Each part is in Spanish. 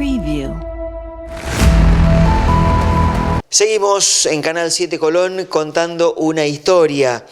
Preview. Seguimos en Canal 7 Colón contando una historia.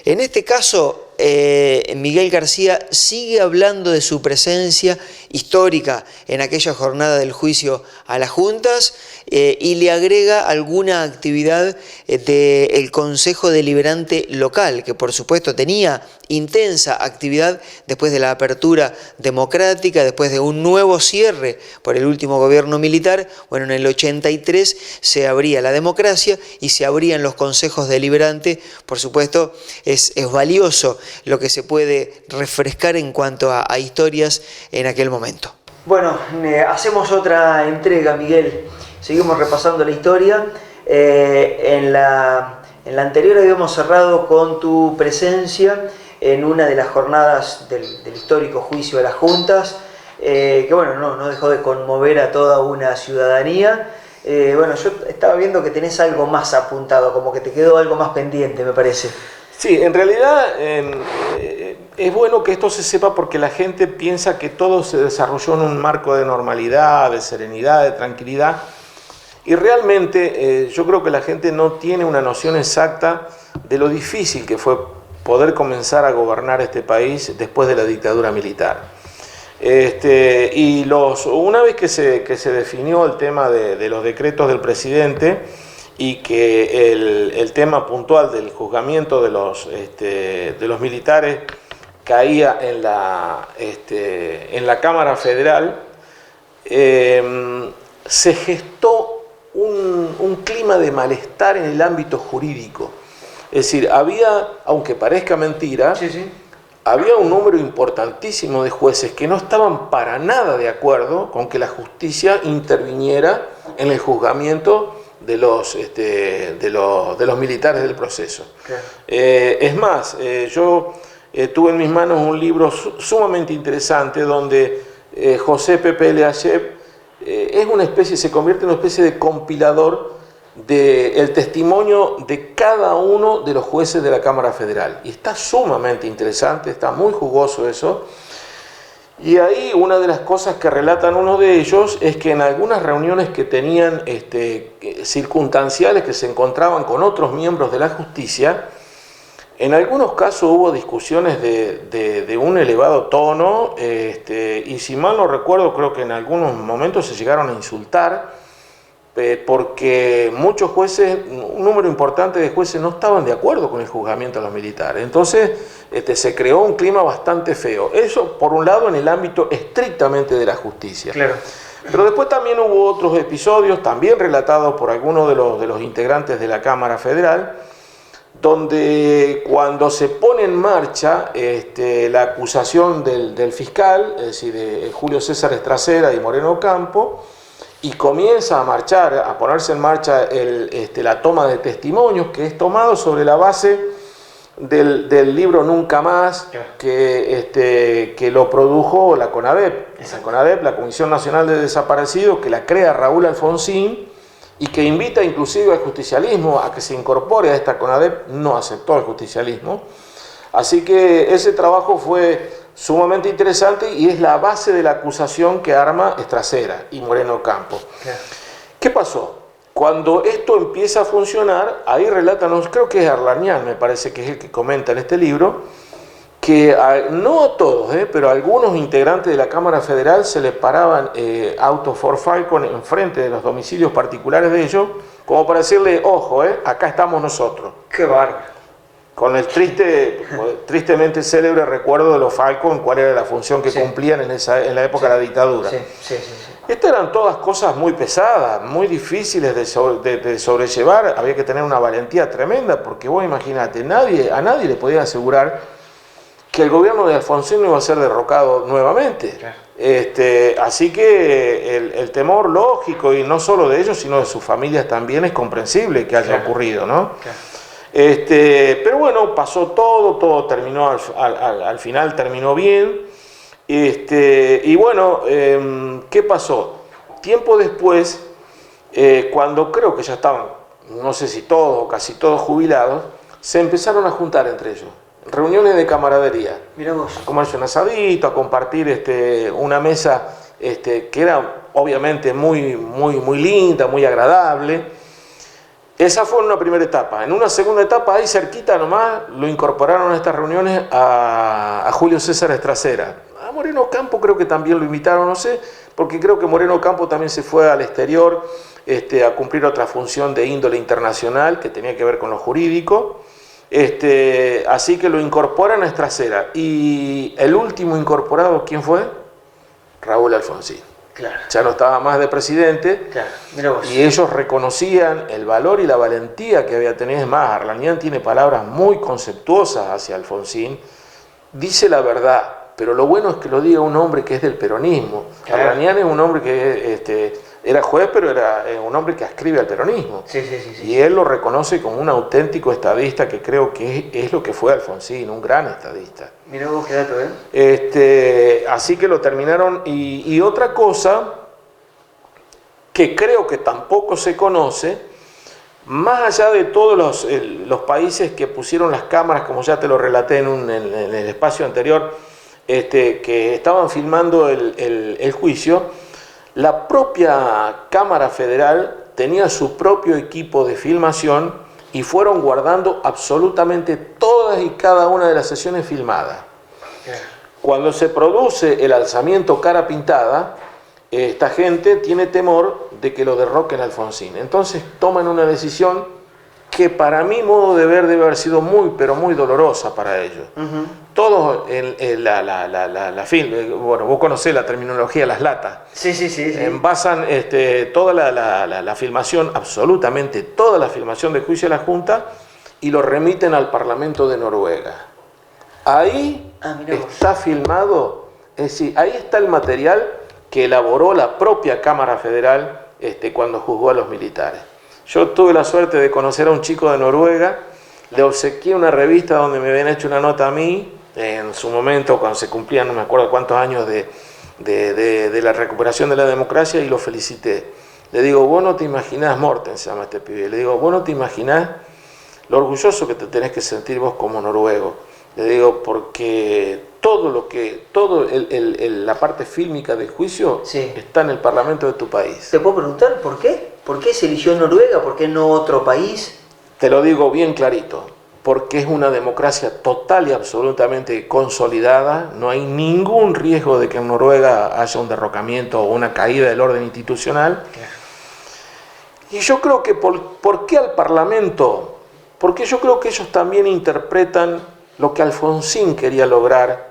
En este caso, Miguel García sigue hablando de su presencia histórica en aquella jornada del juicio a las juntas y le agrega alguna actividad del Consejo Deliberante local, que por supuesto tenía intensa actividad después de la apertura democrática, después de un nuevo cierre por el último gobierno militar. Bueno, en el 83 se abría la democracia y se abrían los consejos deliberantes. Por supuesto, es valioso lo que se puede refrescar en cuanto a historias en aquel momento. Bueno, hacemos otra entrega, Miguel. Seguimos repasando la historia. En la anterior habíamos cerrado con tu presencia en una de las jornadas del histórico juicio a las juntas, que bueno, no dejó de conmover a toda una ciudadanía. Bueno, yo estaba viendo que tenés algo más apuntado, como que te quedó algo más pendiente, me parece. Sí, en realidad es bueno que esto se sepa porque la gente piensa que todo se desarrolló en un marco de normalidad, de serenidad, de tranquilidad, y realmente yo creo que la gente no tiene una noción exacta de lo difícil que fue poder comenzar a gobernar este país después de la dictadura militar. Una vez que se definió el tema de los decretos del presidente y que el tema puntual del juzgamiento de los militares caía en la Cámara Federal, se gestó un clima de malestar en el ámbito jurídico. Es decir, aunque parezca mentira, había un número importantísimo de jueces que no estaban para nada de acuerdo con que la justicia interviniera en el juzgamiento de los militares del proceso. Claro. Es más, yo tuve en mis manos un libro sumamente interesante donde José Pepe Leachev se convierte en una especie de compilador del testimonio de cada uno de los jueces de la Cámara Federal. Y está sumamente interesante, está muy jugoso eso. Y ahí una de las cosas que relatan uno de ellos es que en algunas reuniones que tenían circunstanciales, que se encontraban con otros miembros de la justicia, en algunos casos hubo discusiones de un elevado tono, y si mal no recuerdo, creo que en algunos momentos se llegaron a insultar, porque muchos jueces, un número importante de jueces no estaban de acuerdo con el juzgamiento de los militares. Entonces se creó un clima bastante feo. Eso, por un lado, en el ámbito estrictamente de la justicia. Claro. Pero después también hubo otros episodios, también relatados por algunos de los integrantes de la Cámara Federal, donde cuando se pone en marcha la acusación del fiscal, es decir, de Julio César Estracera y Moreno Ocampo, y comienza a ponerse en marcha la toma de testimonios, que es tomado sobre la base del libro Nunca Más, que lo produjo la CONADEP. La CONADEP, la Comisión Nacional de Desaparecidos, que la crea Raúl Alfonsín, y que invita inclusive al justicialismo a que se incorpore a esta CONADEP. No aceptó el justicialismo. Así que ese trabajo fue sumamente interesante y es la base de la acusación que arma Estracera y Moreno Ocampo. ¿Qué pasó? Cuando esto empieza a funcionar, ahí relatan, creo que es Arlanian, me parece que es el que comenta en este libro, que no a todos, pero a algunos integrantes de la Cámara Federal se les paraban autos Ford Falcon enfrente de los domicilios particulares de ellos, como para decirle, ojo, acá estamos nosotros. ¡Qué bárbaro! Con el tristemente célebre recuerdo de los Falcon, cuál era la función que cumplían en la época de la dictadura. Estas eran todas cosas muy pesadas, muy difíciles de sobrellevar. Había que tener una valentía tremenda, porque vos imaginate, a nadie le podía asegurar que el gobierno de Alfonsín no iba a ser derrocado nuevamente. Claro. Así que el temor lógico, y no solo de ellos, sino de sus familias también, es comprensible que haya ocurrido, ¿no? Claro. Pero bueno, pasó todo terminó al final terminó bien. Y bueno, ¿qué pasó? Tiempo después, cuando creo que ya estaban, no sé si todos o casi todos jubilados, se empezaron a juntar entre ellos. Reuniones de camaradería. Mirá vos. A comerse un asadito, a compartir una mesa que era obviamente muy linda, muy agradable. Esa fue una primera etapa. En una segunda etapa, ahí cerquita nomás, lo incorporaron a estas reuniones a Julio César Estracera. A Moreno Ocampo creo que también lo invitaron, no sé, porque creo que Moreno Ocampo también se fue al exterior a cumplir otra función de índole internacional que tenía que ver con lo jurídico. Así que lo incorporan a Estracera. Y el último incorporado, ¿quién fue? Raúl Alfonsín. Claro. Ya no estaba más de presidente. Claro. Mirá vos. Y ellos reconocían el valor y la valentía que había tenido. Es más, Arlanián tiene palabras muy conceptuosas hacia Alfonsín. Dice la verdad, pero lo bueno es que lo diga un hombre que es del peronismo. Claro. Arlanián es un hombre que era juez, pero era un hombre que ascribe al peronismo. Sí. Y él lo reconoce como un auténtico estadista, que creo que es lo que fue Alfonsín, un gran estadista. Mirá vos qué dato, ¿eh? Así que lo terminaron. Y otra cosa que creo que tampoco se conoce, más allá de todos los países que pusieron las cámaras, como ya te lo relaté en el espacio anterior, que estaban filmando el juicio, la propia Cámara Federal tenía su propio equipo de filmación y fueron guardando absolutamente todas y cada una de las sesiones filmadas. Cuando se produce el alzamiento cara pintada, esta gente tiene temor de que lo derroquen a Alfonsín. Entonces toman una decisión que para mi modo de ver debe haber sido muy, pero muy dolorosa para ellos. Todos bueno, vos conocés la terminología, las latas. Sí. Envasan toda la filmación, absolutamente toda la filmación del juicio de la Junta, y lo remiten al Parlamento de Noruega. Ahí está filmado, es decir, ahí está el material que elaboró la propia Cámara Federal cuando juzgó a los militares. Yo tuve la suerte de conocer a un chico de Noruega, le obsequié una revista donde me habían hecho una nota a mí, en su momento, cuando se cumplían no me acuerdo cuántos años de la recuperación de la democracia, y lo felicité. Le digo, vos no te imaginás, Morten se llama este pibe, le digo, vos no te imaginás lo orgulloso que te tenés que sentir vos como noruego. Le digo, porque la parte fílmica del juicio está en el Parlamento de tu país. ¿Te puedo preguntar por qué? ¿Por qué se eligió Noruega? ¿Por qué no otro país? Te lo digo bien clarito, porque es una democracia total y absolutamente consolidada. No hay ningún riesgo de que en Noruega haya un derrocamiento o una caída del orden institucional. Y yo creo que, ¿por qué al Parlamento? Porque yo creo que ellos también interpretan lo que Alfonsín quería lograr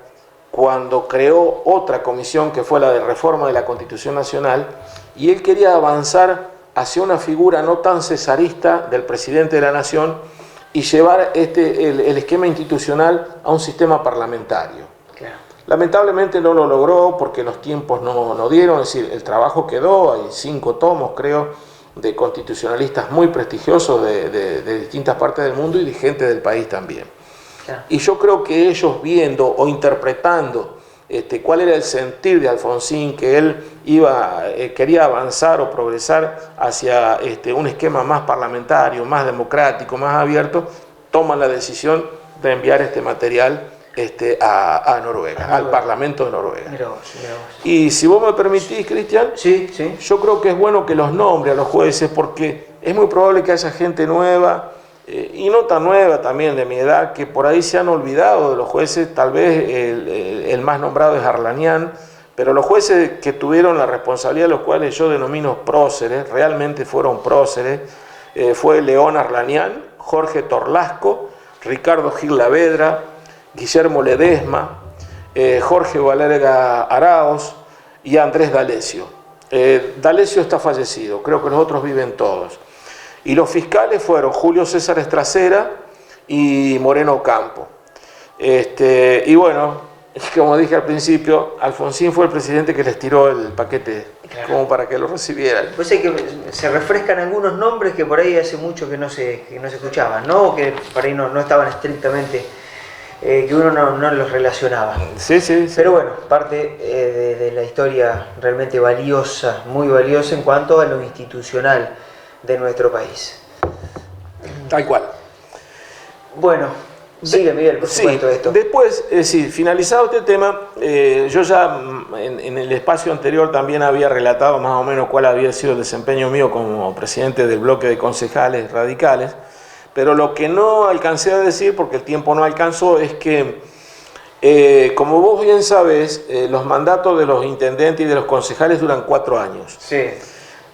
cuando creó otra comisión que fue la de reforma de la Constitución Nacional, y él quería avanzar hacia una figura no tan cesarista del presidente de la Nación y llevar el esquema institucional a un sistema parlamentario. Claro. Lamentablemente no lo logró porque los tiempos no dieron, es decir, el trabajo quedó, hay 5 tomos creo, de constitucionalistas muy prestigiosos de distintas partes del mundo y de gente del país también. Claro. Y yo creo que ellos viendo o interpretando cuál era el sentir de Alfonsín, que él quería avanzar o progresar hacia un esquema más parlamentario, más democrático, más abierto, toman la decisión de enviar este material a Noruega, al Parlamento de Noruega. Mirá vos. Y si vos me permitís, Cristian, sí. Yo creo que es bueno que los nombre a los jueces, porque es muy probable que haya gente nueva, y no tan nueva también de mi edad, que por ahí se han olvidado de los jueces. Tal vez el más nombrado es Arlanián, pero los jueces que tuvieron la responsabilidad, los cuales yo denomino próceres, realmente fueron próceres, fue León Arlanián, Jorge Torlasco, Ricardo Gil Lavedra, Guillermo Ledesma, Jorge Valerga Araos y Andrés D'Alessio. D'Alessio está fallecido, creo que los otros viven todos. Y los fiscales fueron Julio César Estracera y Moreno Ocampo. Y bueno, como dije al principio, Alfonsín fue el presidente que les tiró el paquete, claro, como para que lo recibieran. Pues es que se refrescan algunos nombres que por ahí hace mucho que no se escuchaban, ¿no? Que por ahí no estaban estrictamente, que uno no los relacionaba. Sí. Pero bueno, parte de la historia realmente valiosa, muy valiosa en cuanto a lo institucional de nuestro país. Tal cual. Bueno, Sigue, Miguel, por supuesto, esto. Después, finalizado este tema, yo ya en el espacio anterior también había relatado más o menos cuál había sido el desempeño mío como presidente del bloque de concejales radicales, pero lo que no alcancé a decir, porque el tiempo no alcanzó, es que, como vos bien sabés, los mandatos de los intendentes y de los concejales duran 4 años. Sí.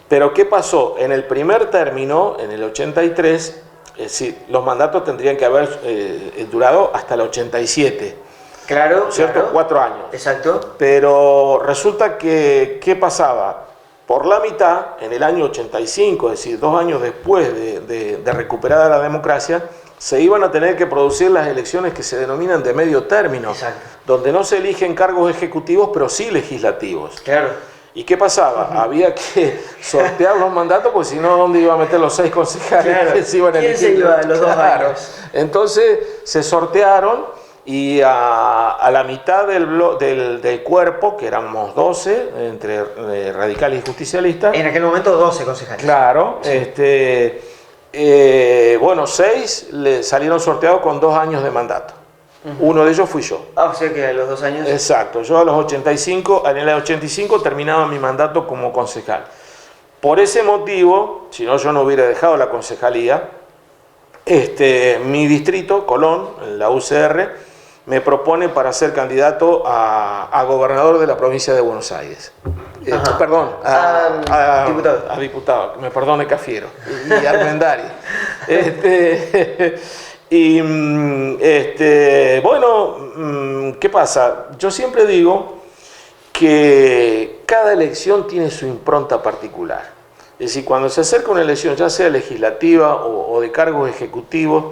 Pero ¿qué pasó? En el primer término, en el 83, los mandatos tendrían que haber durado hasta el 87. Claro, ¿Cierto? claro. 4 años. Exacto. Pero resulta que, ¿qué pasaba? Por la mitad, en el año 85, es decir, 2 años después de recuperada la democracia, se iban a tener que producir las elecciones que se denominan de medio término, Exacto. donde no se eligen cargos ejecutivos, pero sí legislativos. Claro. ¿Y qué pasaba? Había que sortear los mandatos, porque si no, ¿dónde iba a meter los 6 concejales que se iban a elegir? ¿Quién se iba a los 2 años? Entonces se sortearon y a la mitad del cuerpo, que éramos 12, entre radicales y justicialistas. En aquel momento 12 concejales. Claro, Sí. 6 le salieron sorteados con 2 años de mandato. Uno de ellos fui yo. O sea que a los 2 años... Exacto, yo a los 85, en el 85 terminaba mi mandato como concejal. Por ese motivo, si no yo no hubiera dejado la concejalía, mi distrito, Colón, en la UCR, me propone para ser candidato a gobernador de la provincia de Buenos Aires. Perdón, a diputado, me perdone Cafiero y Armendáriz. Bueno, ¿qué pasa? Yo siempre digo que cada elección tiene su impronta particular. Es decir, cuando se acerca una elección, ya sea legislativa o de cargos ejecutivos,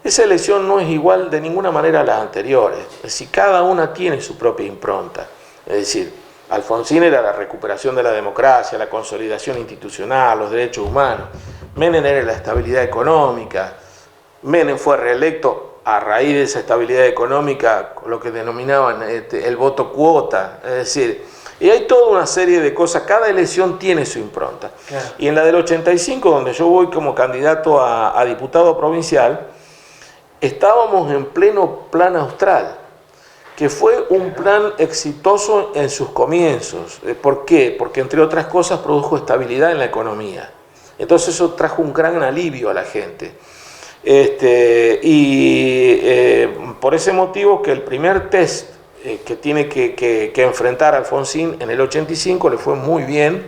esa elección no es igual de ninguna manera a las anteriores. Es decir, cada una tiene su propia impronta. Es decir, Alfonsín era la recuperación de la democracia, la consolidación institucional, los derechos humanos. Menem era la estabilidad económica. Menem fue reelecto a raíz de esa estabilidad económica, lo que denominaban el voto cuota. Es decir, y hay toda una serie de cosas, cada elección tiene su impronta. Claro. Y en la del 85, donde yo voy como candidato a diputado provincial, estábamos en pleno plan austral, que fue un plan exitoso en sus comienzos. ¿Por qué? Porque entre otras cosas produjo estabilidad en la economía. Entonces eso trajo un gran alivio a la gente. Por ese motivo que el primer test que tiene que enfrentar Alfonsín en el 85 le fue muy bien,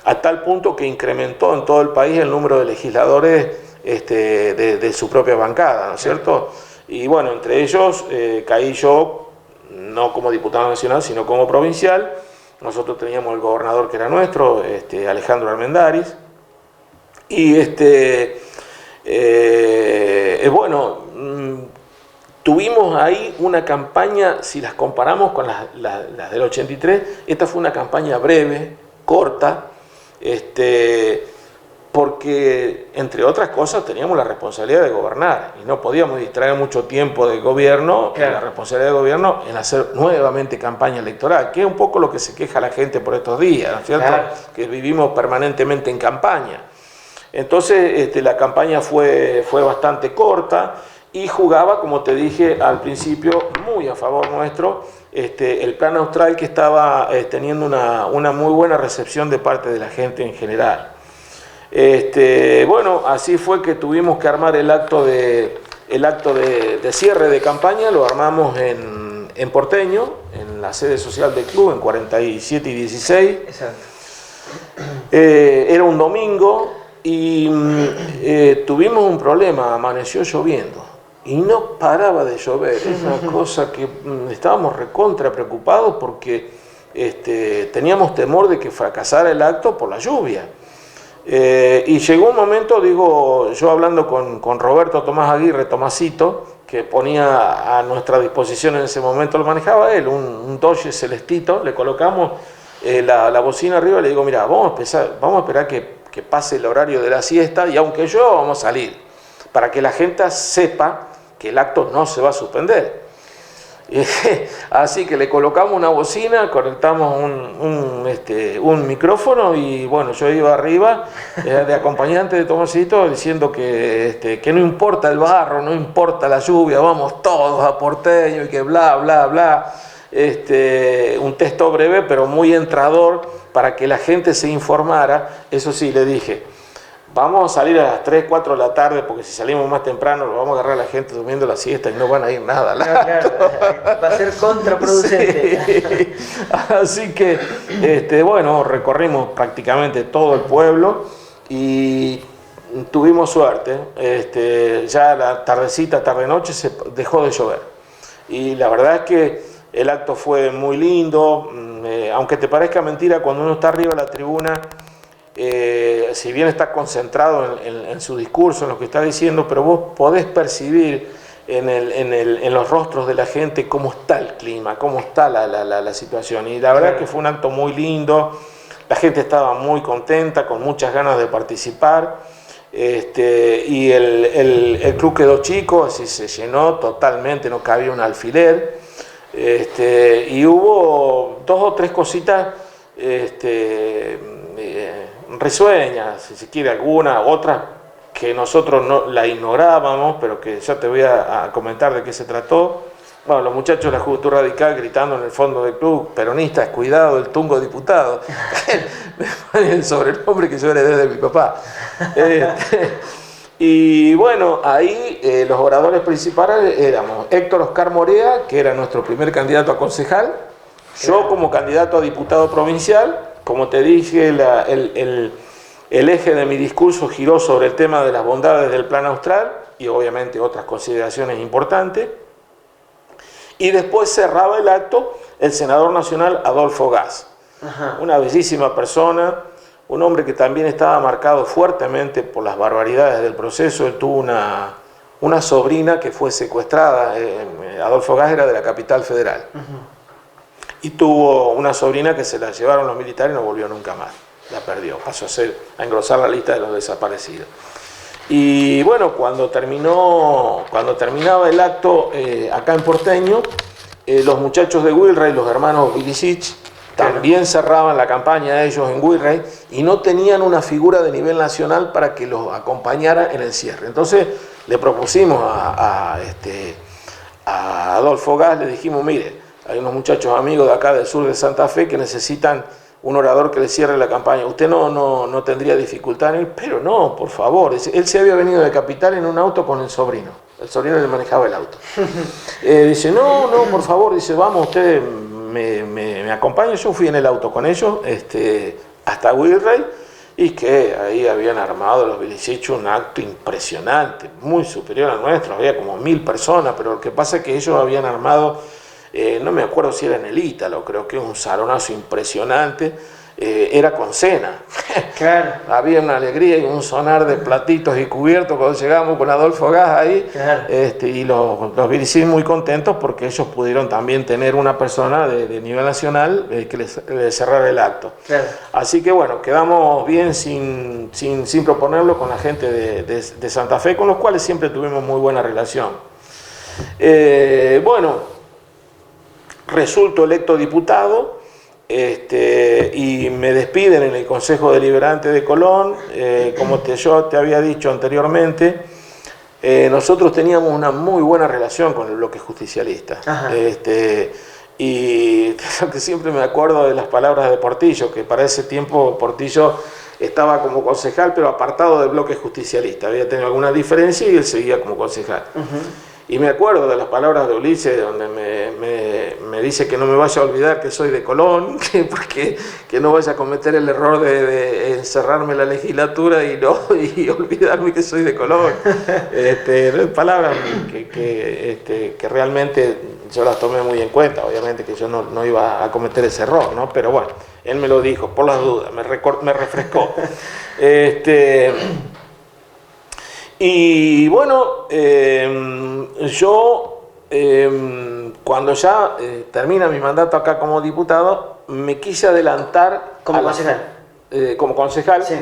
a tal punto que incrementó en todo el país el número de legisladores de su propia bancada, ¿no es cierto? Y bueno, entre ellos caí yo, no como diputado nacional, sino como provincial. Nosotros teníamos el gobernador que era nuestro, Alejandro Armendáriz, y tuvimos ahí una campaña, si las comparamos con las del 83, esta fue una campaña breve, corta, porque, entre otras cosas, teníamos la responsabilidad de gobernar y no podíamos distraer mucho tiempo del gobierno, claro, la responsabilidad del gobierno en hacer nuevamente campaña electoral, que es un poco lo que se queja la gente por estos días, ¿no es cierto? Claro. Que vivimos permanentemente en campaña. Entonces, la campaña fue bastante corta y jugaba, como te dije al principio, muy a favor nuestro, el plan austral, que estaba teniendo una muy buena recepción de parte de la gente en general. Bueno, así fue que tuvimos que armar el acto de cierre de campaña. Lo armamos en Porteño, en la sede social del club, en 47 y 16. Exacto. Era un domingo y tuvimos un problema, amaneció lloviendo y no paraba de llover. Es una cosa que estábamos recontra preocupados porque teníamos temor de que fracasara el acto por la lluvia. Y llegó un momento, digo, yo hablando con Roberto Tomás Aguirre, Tomasito, que ponía a nuestra disposición en ese momento, lo manejaba él, un Dodge celestito, le colocamos la bocina arriba y le digo, mira, vamos a esperar que pase el horario de la siesta y aunque yo vamos a salir, para que la gente sepa que el acto no se va a suspender. Así que le colocamos una bocina, conectamos un micrófono y bueno, yo iba arriba de acompañante de Tomasito diciendo que no importa el barro, no importa la lluvia, vamos todos a Porteño y que bla, bla, bla. Un texto breve pero muy entrador para que la gente se informara. Eso sí, le dije, vamos a salir a las 3, 4 de la tarde porque si salimos más temprano lo vamos a agarrar a la gente durmiendo la siesta y no van a ir nada. Claro, va a ser contraproducente. Sí. Así que, bueno, recorrimos prácticamente todo el pueblo y tuvimos suerte. Ya la tardecita, tarde-noche, se dejó de llover. Y la verdad es que el acto fue muy lindo. Aunque te parezca mentira, cuando uno está arriba de la tribuna, si bien está concentrado en su discurso, en lo que está diciendo, pero vos podés percibir en los rostros de la gente cómo está el clima, cómo está la situación. Y la verdad es que fue un acto muy lindo, la gente estaba muy contenta, con muchas ganas de participar, y el club quedó chico, así se llenó totalmente, no cabía un alfiler, y hubo 2 o 3 cositas risueñas, si se quiere, alguna, otras que nosotros no la ignorábamos, pero que ya te voy a comentar de qué se trató. Bueno, los muchachos de la Juventud Radical gritando en el fondo del club, peronistas, cuidado, el tungo diputado. Me ponen el sobrenombre que yo heredé de mi papá. Y bueno, ahí los oradores principales éramos Héctor Oscar Morea, que era nuestro primer candidato a concejal, yo como candidato a diputado provincial. Como te dije, el eje de mi discurso giró sobre el tema de las bondades del Plan Austral y obviamente otras consideraciones importantes. Y después cerraba el acto el senador nacional Adolfo Gas, una bellísima persona, un hombre que también estaba marcado fuertemente por las barbaridades del proceso. Él tuvo una sobrina que fue secuestrada. Adolfo Gas era de la capital federal. Y tuvo una sobrina que se la llevaron los militares y no volvió nunca más. La perdió, pasó a engrosar la lista de los desaparecidos. Y bueno, cuando terminaba el acto acá en Porteño, los muchachos de Wilray, los hermanos Vilicic, también cerraban la campaña ellos en Wilray y no tenían una figura de nivel nacional para que los acompañara en el cierre. Entonces le propusimos a Adolfo Gas, le dijimos, mire, hay unos muchachos amigos de acá del sur de Santa Fe que necesitan un orador que les cierre la campaña. Usted no tendría dificultad en ir, pero no, por favor. Él se había venido de Capital en un auto con el sobrino. El sobrino le manejaba el auto. Dice, no, por favor. Dice, vamos, usted me acompaña. Yo fui en el auto con ellos hasta Wilray y que ahí habían armado los Vilicic un acto impresionante, muy superior al nuestro. Había como 1000 personas, pero lo que pasa es que ellos habían armado... no me acuerdo si era en el Ítalo, creo que un salonazo impresionante, era con cena. Claro. Había una alegría y un sonar de platitos y cubiertos cuando llegamos con Adolfo Gas ahí. Claro. Y los Vilicic muy contentos porque ellos pudieron también tener una persona de nivel nacional que les cerrara el acto. Claro. Así que bueno, quedamos bien sin proponerlo con la gente de Santa Fe, con los cuales siempre tuvimos muy buena relación. Bueno, resulto electo diputado y me despiden en el Consejo Deliberante de Colón. Como yo te había dicho anteriormente, nosotros teníamos una muy buena relación con el bloque justicialista. Y lo que siempre me acuerdo de las palabras de Portillo, que para ese tiempo Portillo estaba como concejal pero apartado del bloque justicialista. Había tenido alguna diferencia y él seguía como concejal. Y me acuerdo de las palabras de Ulises, donde me dice que no me vaya a olvidar que soy de Colón, que no vaya a cometer el error de encerrarme en la legislatura y olvidarme que soy de Colón. Palabras que realmente yo las tomé muy en cuenta. Obviamente que yo no iba a cometer ese error, ¿no? Pero bueno, él me lo dijo, por las dudas, me refrescó. Y bueno, yo cuando ya termina mi mandato acá como diputado, me quise adelantar como concejal. Como concejal. Sí.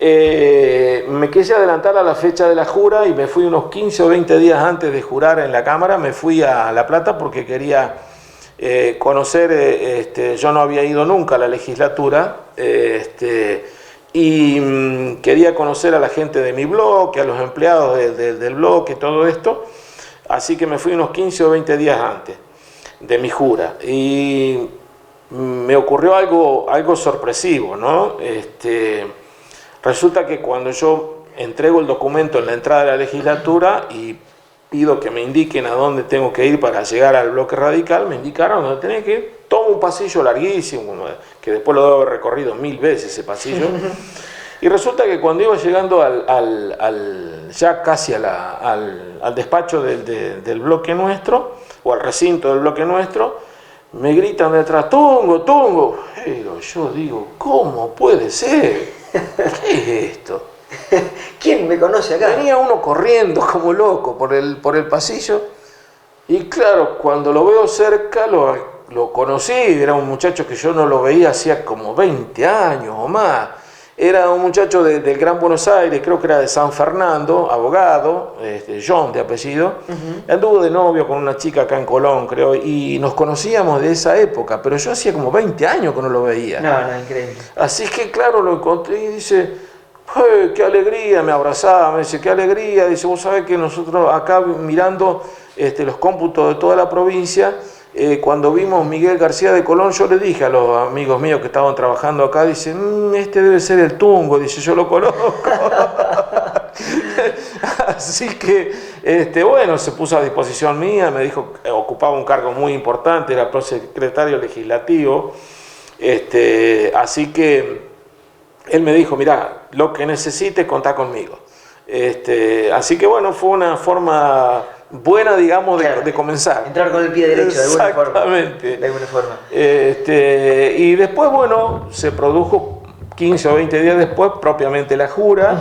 me quise adelantar a la fecha de la jura y me fui unos 15 o 20 días antes de jurar en la Cámara, me fui a La Plata porque quería conocer, yo no había ido nunca a la legislatura, y quería conocer a la gente de mi bloque, a los empleados del bloque, todo esto, así que me fui unos 15 o 20 días antes de mi jura y me ocurrió algo sorpresivo, ¿no? Resulta que cuando yo entrego el documento en la entrada de la legislatura y pido que me indiquen a dónde tengo que ir para llegar al bloque radical, me indicaron dónde tenía que ir, todo un pasillo larguísimo, que después lo debo haber recorrido 1000 veces ese pasillo, y resulta que cuando iba llegando ya casi al despacho del bloque nuestro, o al recinto del bloque nuestro, me gritan detrás, Tungo, Tungo. Pero yo digo, ¿cómo puede ser? ¿Qué es esto? ¿Quién me conoce acá? Venía uno corriendo como loco por el pasillo y claro, cuando lo veo cerca lo conocí, era un muchacho que yo no lo veía hacía como 20 años o más. Era un muchacho del Gran Buenos Aires, creo que era de San Fernando, abogado, John de apellido. Anduvo de novio con una chica acá en Colón, creo, y nos conocíamos de esa época, pero yo hacía como 20 años que no lo veía. No, increíble. Así que claro, lo encontré y dice, qué alegría, me abrazaba, me dice, qué alegría, dice, vos sabés que nosotros acá mirando los cómputos de toda la provincia, cuando vimos Miguel García de Colón, yo le dije a los amigos míos que estaban trabajando acá, dice, este debe ser el Tungo, dice, yo lo conozco. Así que, bueno, se puso a disposición mía, me dijo que ocupaba un cargo muy importante, era prosecretario legislativo, así que él me dijo, mirá, lo que necesites, contá conmigo. Así que bueno, fue una forma buena, digamos, claro, de comenzar. Entrar con el pie derecho, de alguna forma. Exactamente. De alguna forma. Y después, bueno, se produjo 15 o 20 días después, propiamente la jura.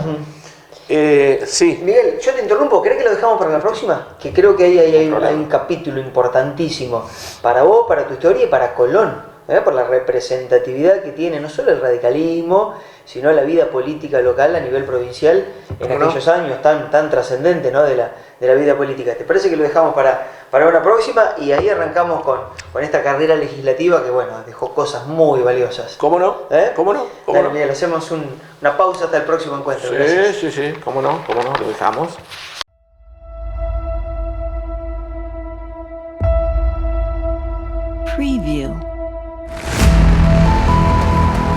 Sí. Miguel, yo te interrumpo, ¿crees que lo dejamos para la próxima? Que creo que ahí hay un capítulo importantísimo para vos, para tu historia y para Colón. Por la representatividad que tiene no solo el radicalismo, sino la vida política local a nivel provincial en aquellos años tan trascendentes, ¿no? de la vida política. ¿Te parece que lo dejamos para una próxima? Y ahí arrancamos con esta carrera legislativa que, bueno, dejó cosas muy valiosas. ¿Cómo no? ¿Cómo no? Dale, Miguel, hacemos una pausa hasta el próximo encuentro. Sí, cómo no, lo dejamos. Preview.